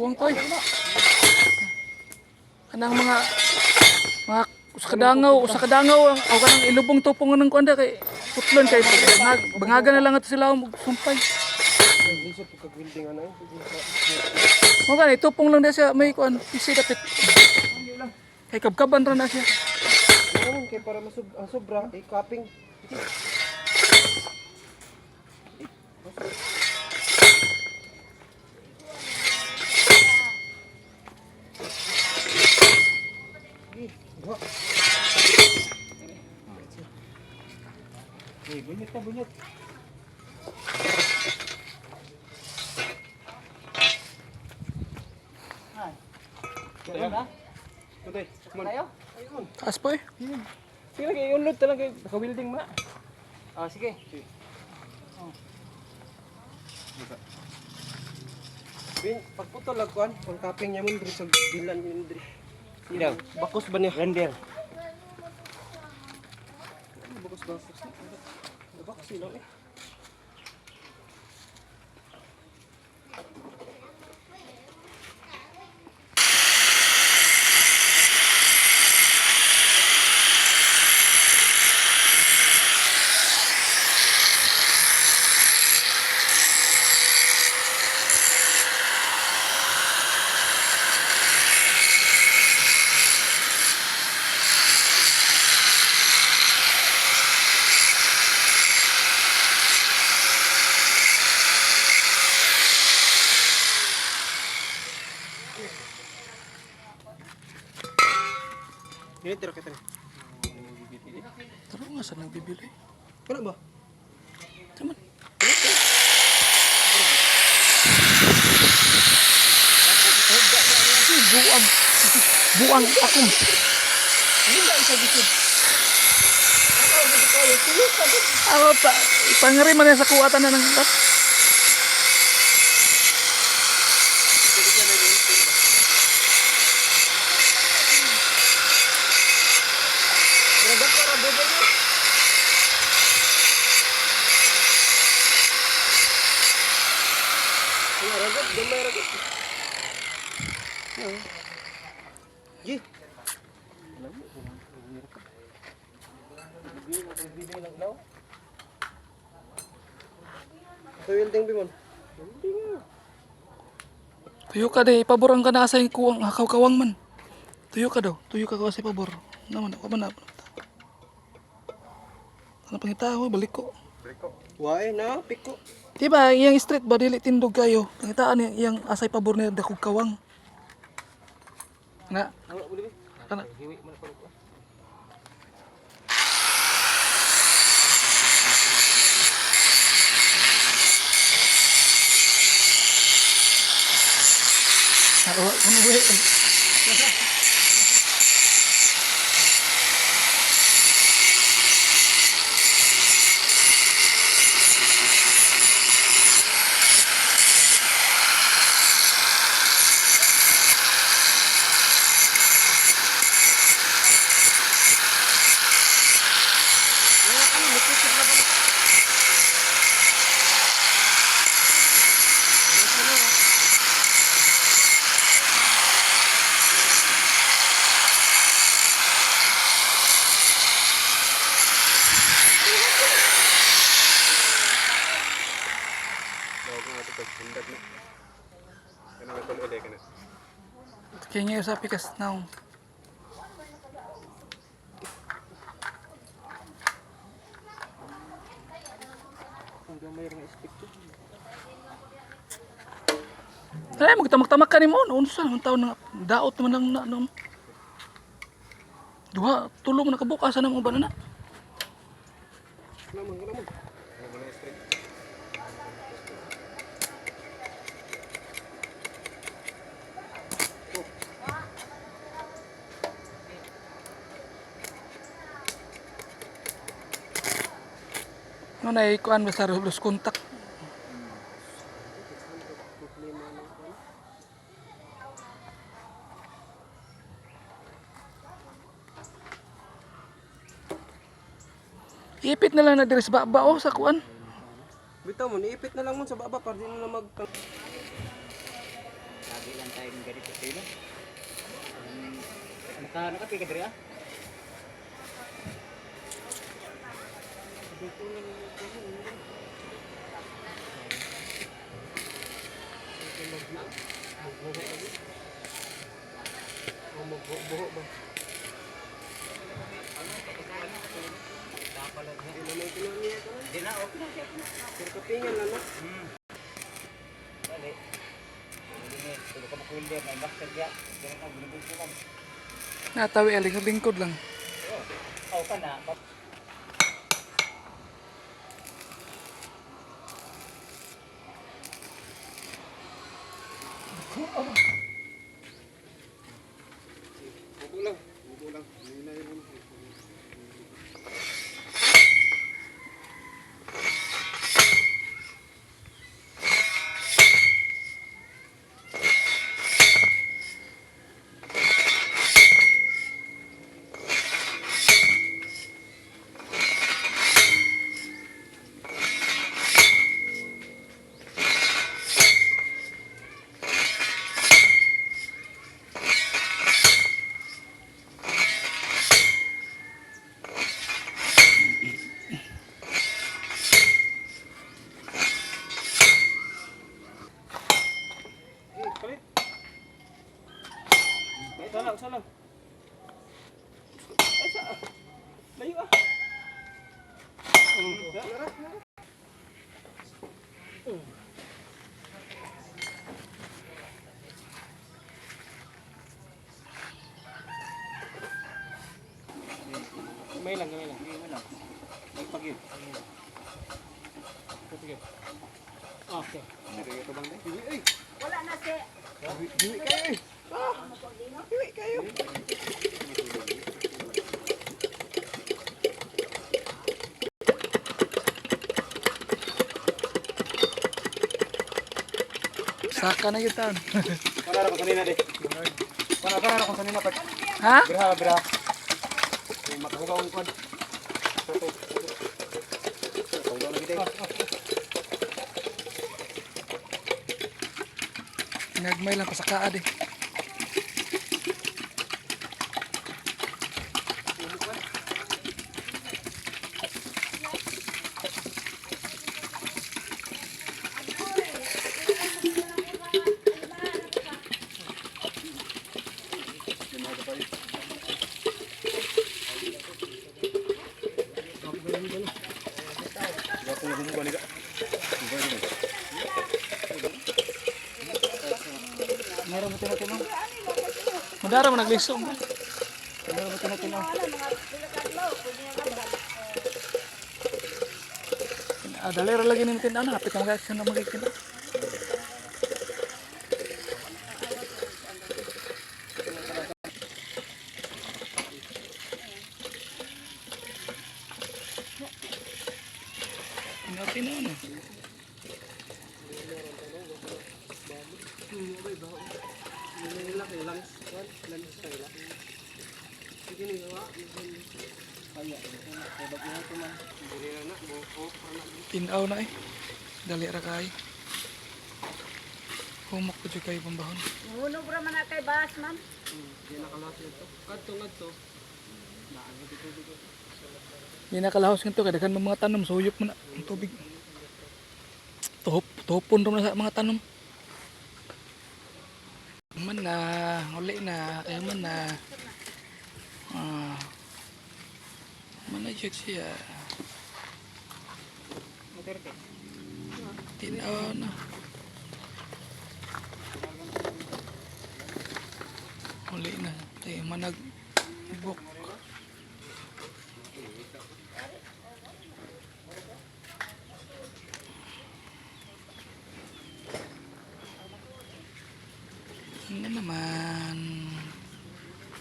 kuwang toy. Kanang mga usa kadangaw ang kanang ilubong tupong ng kuanda kay putlon kay bangaga na lang ato sila og sumpay. Mo gani tupong lang na siya may kuan pisi dapit. Kay kabkaban ra na siya. Kay para sobra i-cupping. Bunyot ka, bunyot. Ay. Tayo na? Tayo? Taas po eh. Sige lagi, unod talaga. Naka-welding mo na. Sige. Bin, pagputol lang kuan, pang cupping niya mo diri sa bilan ni diri. Sino? Bakos ba niya? Render. Bakos. Bakos sila eh. Ini tira kita. Taro nga sa nagbibili. Kana ba? Taman. Buang akong. Hindi isa bisod. Ano pa? Ipangari man sa kuwatan na ng tat. Ji. Welding bimon. Tuyo ka de, ipaborang ka na sa kuwang kawang man. Tuyo ka daw, tuyo ka kasi pabor. Naman ako man. Ano pangitaho, balik ko. Why na piko? Diba, iyang street ba dili tindog kayo. Pangitaan iyang asay pabor na dakog kawang. Na. Kana. Ano ba? Kaya ngayon sa pikas naong. Ay, magtamak-tamak ka ni mo. Unsa naman taon na daot naman ng duha, tulo mo nakabukasan na mo ba na? Ano na ikuan basta los kontak. Ipit na lang na diri sa baba sa kuan. Bitaw mo, niipit na lang mo sa baba para di na mag... ganito kayo. Nakapika diri ah. Dito lang magbuho ba? Di na, okay na siya. Pero kapingan lang na. Balik. Kalau kamu kuliah, main basket ya. Jangan kamu beli-beli kan. Natawi aling sa lingkod lang. Oh, kan na. Bukulang. Salam. Layo ah. Gamay lang. Pagpagid. Okay. Ito bang dai? Wala na si. Diwi kayo. Diwi kayo. Saka na kita. Para ko kanina di. Para ko kanina pag Ha? bira. Makahugaw ko. Hugaw lagi dai. Nagmay lang pasakaa di. Meron mo tinatino. Madara mo naglisong. Meron mo tinatino. Dalera lagi ni tin ana hapit mga action na magikin. Ano? Tinaw na eh. Dali ra kay. Humok po dyan kayo pambahon. Nahulog ra man na kay Bas man. Yan nakalahos nito kaya daghan mga tanom suyop mo na ang tubig. Tuhopon rin na sa mga tanom. Man na, uli na, kaya man na. Man na dyan siya. Tinaw na. Uli na, tayo manag ibok. Ano naman?